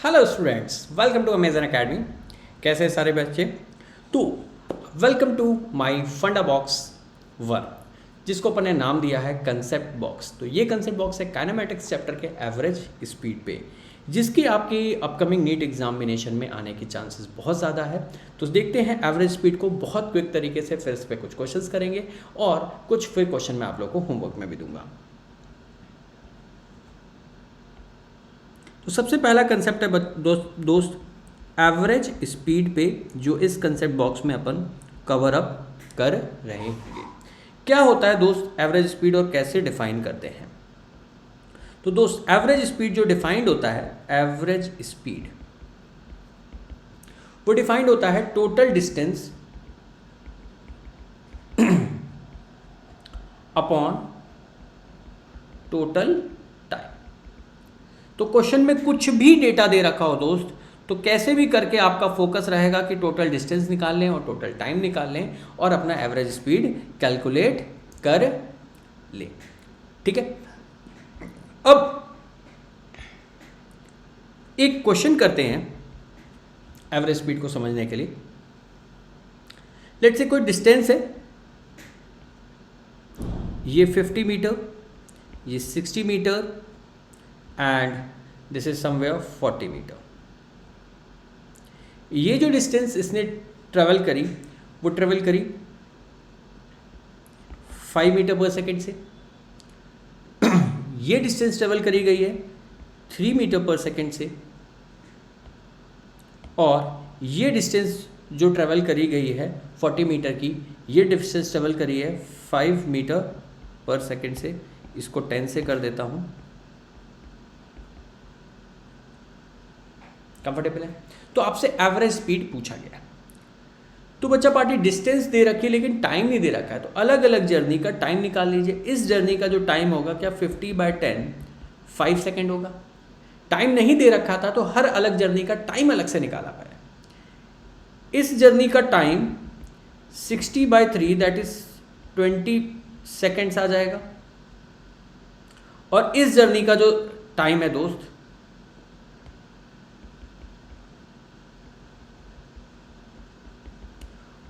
Hello students, welcome to Amazon academy. कैसे हैं सारे बच्चे? तो welcome to my funda box 1, जिसको अपन ने नाम दिया है कंसेप्ट बॉक्स। तो ये कंसेप्ट बॉक्स है काइनेमेटिक्स चैप्टर के एवरेज स्पीड पे, जिसकी आपकी अपकमिंग नीट एग्जामिनेशन में आने के चांसेस बहुत ज़्यादा है। तो देखते हैं एवरेज स्पीड को बहुत क्विक तरीके से, फिर इस पर कुछ क्वेश्चंस करेंगे और कुछ फिर क्वेश्चन मैं आप लोग को होमवर्क में भी दूंगा। तो सबसे पहला कंसेप्ट है दोस्त एवरेज स्पीड पे, जो इस कंसेप्ट बॉक्स में अपन कवर अप कर रहे हैं। क्या होता है दोस्त एवरेज स्पीड और कैसे डिफाइन करते हैं? तो दोस्त एवरेज स्पीड जो डिफाइंड होता है, एवरेज स्पीड वो डिफाइंड होता है total distance upon total time. तो क्वेश्चन में कुछ भी डेटा दे रखा हो दोस्त, तो कैसे भी करके आपका फोकस रहेगा कि टोटल डिस्टेंस निकाल लें और टोटल टाइम निकाल लें और अपना एवरेज स्पीड कैलकुलेट कर लें। ठीक है, अब एक क्वेश्चन करते हैं एवरेज स्पीड को समझने के लिए। लेट्स से कोई डिस्टेंस है, ये 50 मीटर, ये 60 metre and this is somewhere 40 metre. ये जो डिस्टेंस इसने ट्रेवल करी वो ट्रेवल करी 5 मीटर पर सेकेंड से। ये डिस्टेंस ट्रेवल करी गई है 3 मीटर पर सेकेंड से, और ये डिस्टेंस जो ट्रेवल करी गई है 40 मीटर की, ये डिस्टेंस ट्रेवल करी है 5 मीटर पर सेकेंड से। इसको 10 से कर देता हूं, कंफर्टेबल है? तो आपसे एवरेज स्पीड पूछा गया, तो बच्चा पार्टी डिस्टेंस दे रखी है लेकिन टाइम नहीं दे रखा है, तो अलग अलग जर्नी का टाइम निकाल लीजिए। इस जर्नी का जो टाइम होगा, क्या 50/10 5 सेकेंड होगा? टाइम नहीं दे रखा था तो हर अलग जर्नी का टाइम अलग से निकाला पाए। इस जर्नी का टाइम 60/3 दैट इज 20 सेकेंड्स आ जाएगा, और इस जर्नी का जो टाइम है दोस्त,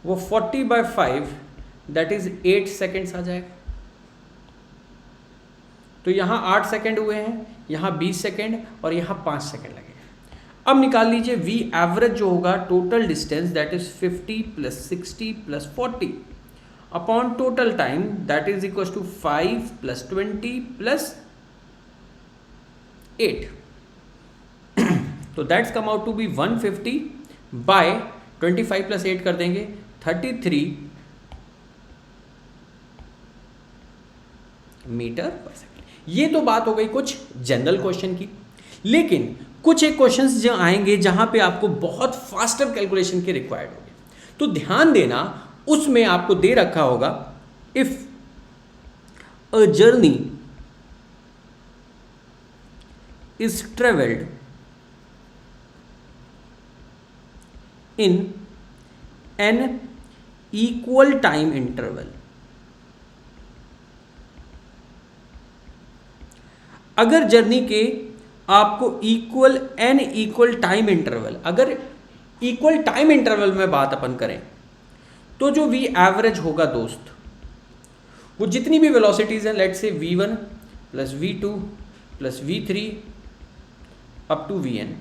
वो 40/5 दैट इज 8 सेकेंड्स आ जाएगा। तो यहां 8 सेकेंड हुए हैं, यहां 20 सेकेंड और यहां 5 सेकेंड लगे। अब निकाल लीजिए वी एवरेज जो होगा, total distance that is 50 + 60 + 40 upon total time that is equal to 5 + 20 + 8। तो that's come out to be 150/25 + 8 कर देंगे 33 मीटर पर सेकेंड। ये तो बात हो गई कुछ जनरल क्वेश्चन की, लेकिन कुछ एक क्वेश्चंस जो आएंगे जहां पे आपको बहुत फास्टर कैलकुलेशन के रिक्वायर्ड होंगे, तो ध्यान देना। उसमें आपको दे रखा होगा if a journey is travelled in an equal time interval. अगर जर्नी के आपको एन इक्वल टाइम इंटरवल, अगर इक्वल टाइम इंटरवल में बात अपन करें, तो जो वी एवरेज होगा दोस्त, वो जितनी भी वेलोसिटीज हैं, let's say v1 + v2 + v3 up to vn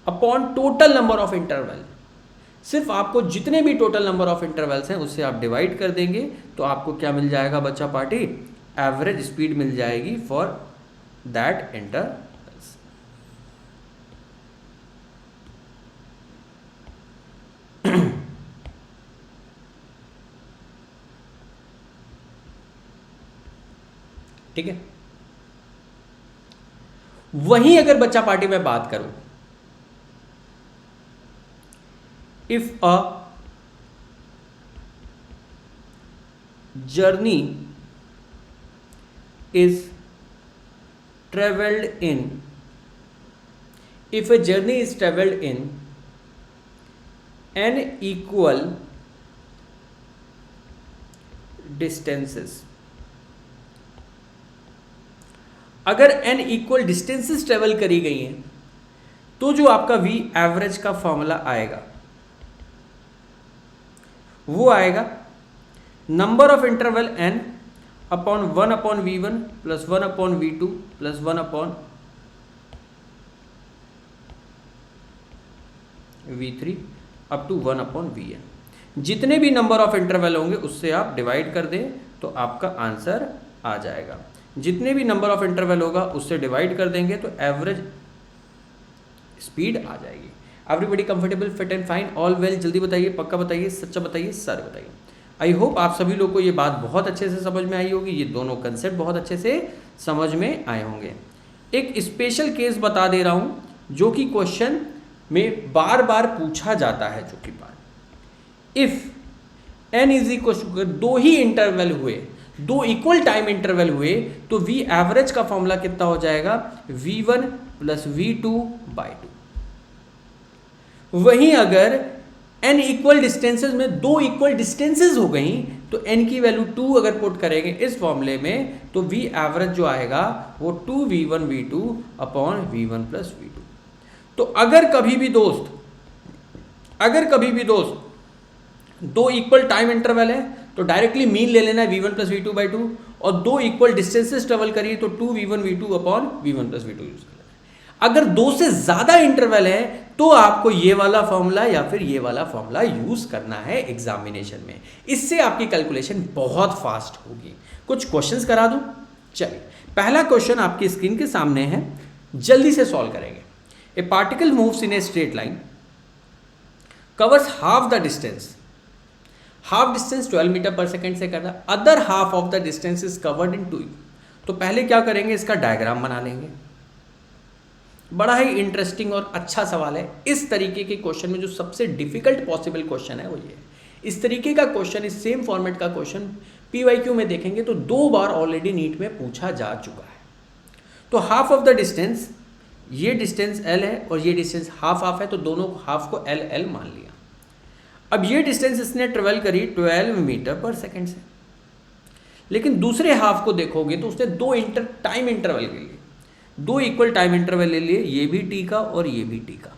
upon total number of interval. सिर्फ आपको जितने भी टोटल नंबर ऑफ इंटरवल्स हैं उससे आप डिवाइड कर देंगे, तो आपको क्या मिल जाएगा बच्चा पार्टी? एवरेज स्पीड मिल जाएगी फॉर दैट इंटरवल्स। ठीक है, वहीं अगर बच्चा पार्टी में बात करूं, if a journey is traveled in, if a journey is traveled in n equal distances, अगर n इक्वल डिस्टेंसेस ट्रेवल करी गई हैं, तो जो आपका वी एवरेज का फॉर्मूला आएगा वो आएगा number of interval n upon 1 upon v1 plus 1 upon v2 plus 1 upon v3 up to 1 upon vn। जितने भी नंबर ऑफ इंटरवल होंगे उससे आप डिवाइड कर दें तो आपका आंसर आ जाएगा। जितने भी नंबर ऑफ इंटरवल होगा उससे डिवाइड कर देंगे तो एवरेज स्पीड आ जाएगी। Everybody comfortable, fit and fine, all well? जल्दी बताइए, पक्का बताइए, सच्चा बताइए, सर बताइए। आई होप आप सभी लोग को ये बात बहुत अच्छे से समझ में आई होगी, ये दोनों कंसेप्ट बहुत अच्छे से समझ में आए होंगे। एक स्पेशल केस बता दे रहा हूं जो कि क्वेश्चन में बार बार पूछा जाता है, जो कि बार if n is equal to, दो ही इंटरवल हुए, दो इक्वल टाइम इंटरवल हुए तो वी एवरेज का फॉर्मूला कितना हो जाएगा, v1 प्लस v2 बाई 2। वहीं अगर n इक्वल डिस्टेंसेज में दो इक्वल डिस्टेंसेज हो गई तो n की वैल्यू 2 अगर पुट करेंगे इस फॉर्मूले में तो v एवरेज जो आएगा वो 2v1 v2 upon v1 plus v2। तो अगर कभी भी दोस्त दो इक्वल टाइम इंटरवल है तो डायरेक्टली मीन ले लेना है v1 प्लस v2 बाई 2, और दो इक्वल डिस्टेंसेज ट्रेवल करिए तो 2v1 v2 upon v1 plus v2 use कर लेना है। अगर दो से ज्यादा इंटरवल है तो आपको ये वाला फॉर्मूला या फिर ये वाला फॉर्मूला यूज करना है एग्जामिनेशन में। इससे आपकी कैलकुलेशन बहुत फास्ट होगी। कुछ क्वेश्चंस करा दूं? चलिए, पहला क्वेश्चन आपकी स्क्रीन के सामने है, जल्दी से सॉल्व करेंगे। A particle moves in a straight line covers half the distance, half distance 12 metre per second से करना, other half of the distance is covered in 2। तो पहले क्या करेंगे, इसका डायग्राम बना लेंगे। बड़ा ही इंटरेस्टिंग और अच्छा सवाल है। इस तरीके के क्वेश्चन में जो सबसे डिफिकल्ट पॉसिबल क्वेश्चन है वो ये है। इस तरीके का क्वेश्चन, इस सेम फॉर्मेट का क्वेश्चन PYQ में देखेंगे तो 2 बार ऑलरेडी नीट में पूछा जा चुका है। तो हाफ ऑफ द डिस्टेंस, ये डिस्टेंस L है और ये डिस्टेंस हाफ है, तो दोनों हाफ को L मान लिया। अब ये डिस्टेंस इसने ट्रेवल करी 12 मीटर पर सेकेंड से, लेकिन दूसरे हाफ को देखोगे तो उसने दो टाइम इंटरवल के लिए दो इक्वल टाइम इंटरवल ले लिए, ये भी t का और ये भी t का।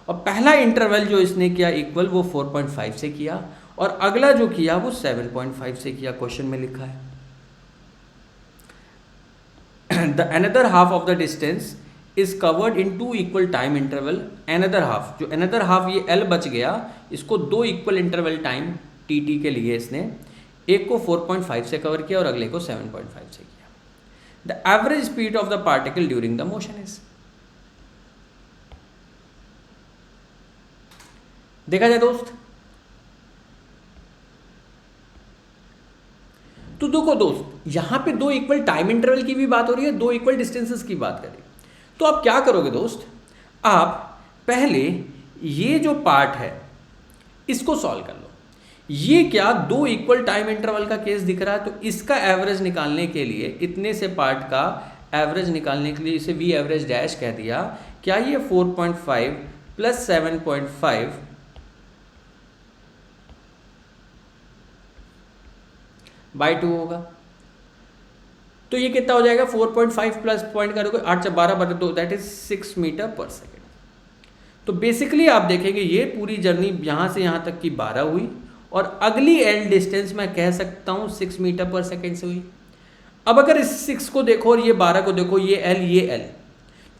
और पहला इंटरवल जो इसने किया इक्वल वो 4.5 से किया और अगला जो किया वो 7.5 से किया। क्वेश्चन में लिखा है the another half of the distance is covered in 2 equal time interval. Another half, जो अनदर हाफ ये L बच गया, इसको 2 इक्वल इंटरवल टाइम tt के लिए इसने एक को 4.5 से कवर किया और अगले को 7.5 से किया। The average speed of the particle during the motion is, देखा जाए दोस्त, तो देखो दोस्त, यहां पे दो इक्वल टाइम इंटरवल की भी बात हो रही है, दो इक्वल डिस्टेंसेस की बात करें। तो आप क्या करोगे दोस्त, आप पहले ये जो पार्ट है इसको सॉल्व कर लो। ये क्या दो इक्वल टाइम इंटरवल का केस दिख रहा है, तो इसका एवरेज निकालने के लिए, इतने से पार्ट का एवरेज निकालने के लिए इसे वी एवरेज डैश कह दिया। क्या ये 4.5 प्लस 7.5 बाई 2 होगा? तो ये कितना हो जाएगा, 4.5 प्लस पॉइंट करोगे 8 से 12 बटे 2, that is 6 metre per second. तो बेसिकली आप देखेंगे ये पूरी जर्नी यहाँ से यहाँ तक की 12 हुई और अगली एल डिस्टेंस मैं कह सकता हूँ 6 मीटर पर सेकेंड से हुई। अब अगर इस 6 को देखो और ये 12 को देखो, ये L,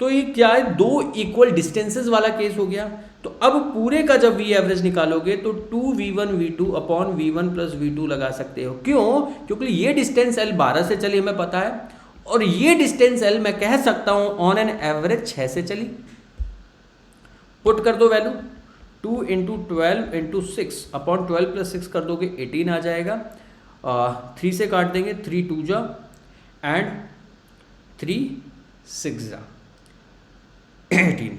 तो ये क्या है, दो इक्वल डिस्टेंसेस वाला केस हो गया। तो अब पूरे का जब वी एवरेज निकालोगे तो 2v1 v2 upon v1 plus v2 लगा सकते हो। क्यों? क्योंकि ये डिस्टेंस L 12 से चली हमें पता है और ये डिस्टेंस L मैं कह सकता हूँ ऑन एन एवरेज 6 से चली। पुट कर दो value, 2 into 12 into 6 upon 12 plus 6 कर दोगे 18 आ जाएगा। 3 से काट देंगे, 3 2 जा एंड 3 6 जा 18,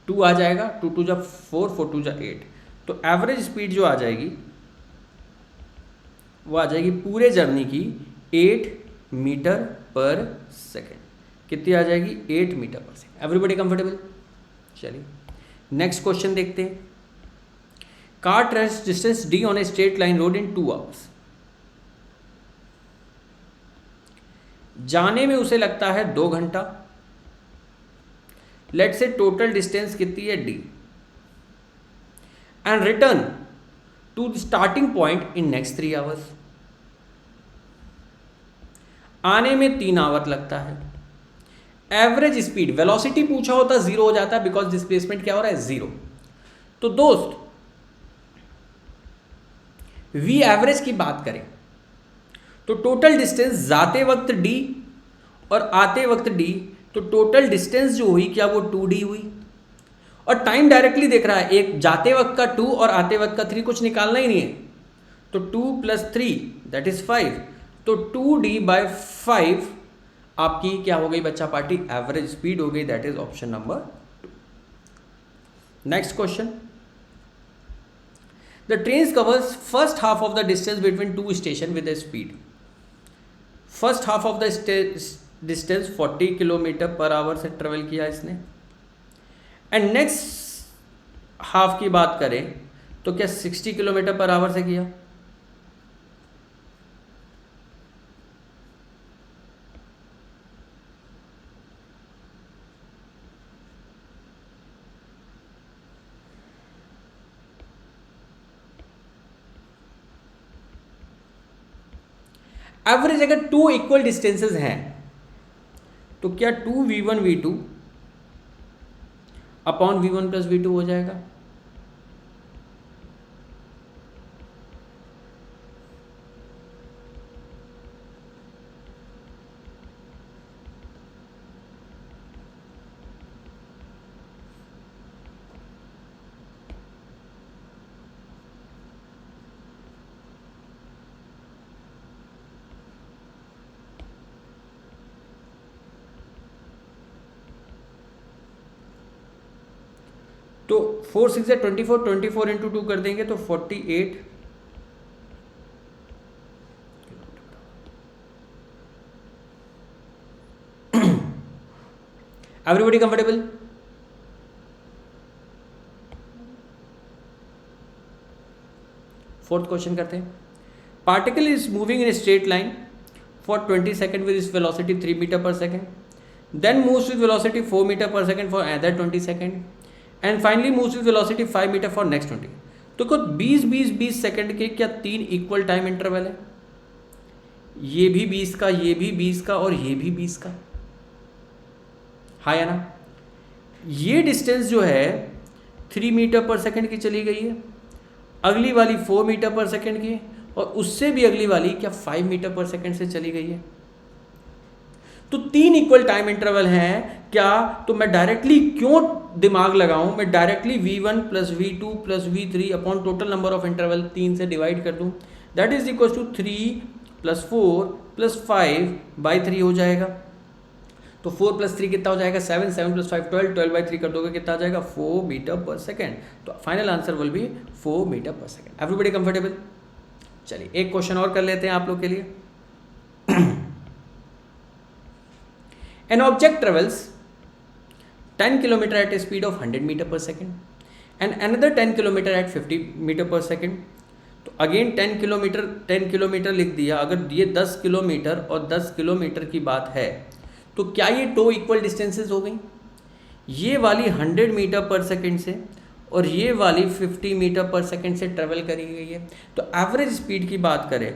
2 आ जाएगा, 2 2 जा 4, 4 2 जा 8। तो एवरेज स्पीड जो आ जाएगी वो आ जाएगी पूरे जर्नी की 8 मीटर पर सेकेंड। कितनी आ जाएगी? 8 metre per second. Everybody comfortable? चलिए नेक्स्ट क्वेश्चन देखते हैं। Car travels distance d on A straight line road in 2 hours. जाने में उसे लगता है 2 घंटा, लेट से टोटल डिस्टेंस कितनी है d, and return to the starting point in next 3 hours. आने में 3 आवर लगता है। एवरेज स्पीड, वेलोसिटी पूछा होता 0 हो जाता बिकॉज डिस्प्लेसमेंट क्या हो रहा है 0। तो दोस्त वी एवरेज की बात करें तो टोटल डिस्टेंस जाते वक्त d और आते वक्त d, तो टोटल डिस्टेंस जो हुई क्या वो 2d हुई। और टाइम डायरेक्टली देख रहा है, एक जाते वक्त का 2 और आते वक्त का 3, कुछ निकालना ही नहीं है। तो 2 + 3 दैट इज 5, तो 2d/5 आपकी क्या हो गई बच्चा पार्टी, एवरेज स्पीड हो गई। That is option number 2। Next question, the train covers first half of the distance between 2 station with a speed. First half of the distance 40 km/h से travel किया इसने, एंड नेक्स्ट हाफ की बात करें तो क्या 60 km/h से किया। एवरेज अगर 2 इक्वल डिस्टेंसेस हैं तो क्या 2v1v2 अपॉन v1 + v2 हो जाएगा। तो 4 6 है 24, 24 × 2 कर देंगे तो 48। Everybody comfortable. फोर्थ क्वेश्चन करते हैं। Particle is moving in straight line for 20 second with this velocity 3 metre per second, then moves with velocity 4 metre per second for other 20 second, and finally moves with velocity 5 metre for next 20। तो कुछ 20 second के क्या 3 equal time interval है। ये भी 20 का, ये भी 20 का और ये भी 20 का, हाँ या ना। ये डिस्टेंस जो है 3 मीटर/सेकंड की चली गई है, अगली वाली 4 मीटर/सेकंड की, और उससे भी अगली वाली क्या 5 मीटर/सेकंड से चली गई है। तो 3 इक्वल टाइम इंटरवल हैं क्या, तो मैं डायरेक्टली क्यों दिमाग लगाऊं, मैं directly v1 + v2 + v3 upon total number of interval 3 से डिवाइड कर दूं। दैट इज इक्वल टू 3 + 4 + 5/3 हो जाएगा। तो 4 + 3 कितना हो जाएगा 7, 7 + 5 12, 12/3 कर दोगे कितना आ जाएगा 4 मीटर/सेकेंड। तो final answer will be 4 metre per second. Everybody comfortable. चलिए एक क्वेश्चन और कर लेते हैं आप लोग के लिए। An object travels 10 km at a speed of 100 meter/second and another 10 km at 50 meter/second। तो अगेन 10 किलोमीटर लिख दिया। अगर ये 10 किलोमीटर और 10 किलोमीटर की बात है तो क्या ये 2 इक्वल डिस्टेंसेस हो गई। ये वाली 100 मीटर/सेकेंड से और ये वाली 50 मीटर/सेकेंड से ट्रेवल करी गई है। तो एवरेज स्पीड की बात करें,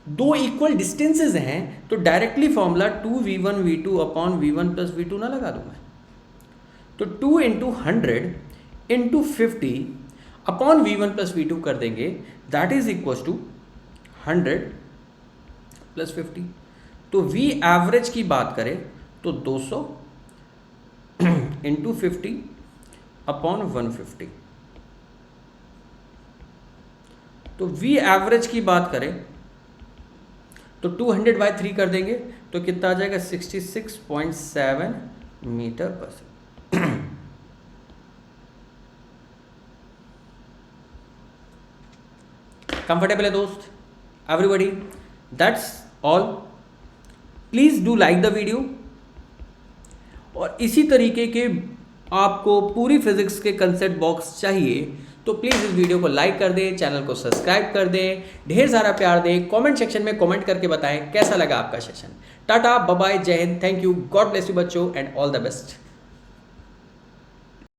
2 इक्वल डिस्टेंसेज हैं तो directly formula 2v1v2 upon v1 + v2 ना लगा दूं मैं। तो 2 × 100 × 50 अपॉन v1 + v2 कर देंगे। That is equal to 100 + 50। तो v एवरेज की बात करें तो 200 × 50 अपॉन 150। तो v एवरेज की बात करें तो 200/3 कर देंगे तो कितना आ जाएगा 66.7 मीटर/सेकेंड। कंफर्टेबल है दोस्त everybody. That's all. Please do like the video, और इसी तरीके के आपको पूरी फिजिक्स के कंसेप्ट बॉक्स चाहिए तो तो प्लीज़ इस वीडियो को लाइक कर दें, चैनल को सब्सक्राइब कर दें, ढेर सारा प्यार दें, कमेंट सेक्शन में कमेंट करके बताएं कैसा लगा आपका सेशन। टाटा, बाय बाय, जय Hind, thank you, God bless you बच्चों एंड ऑल द बेस्ट।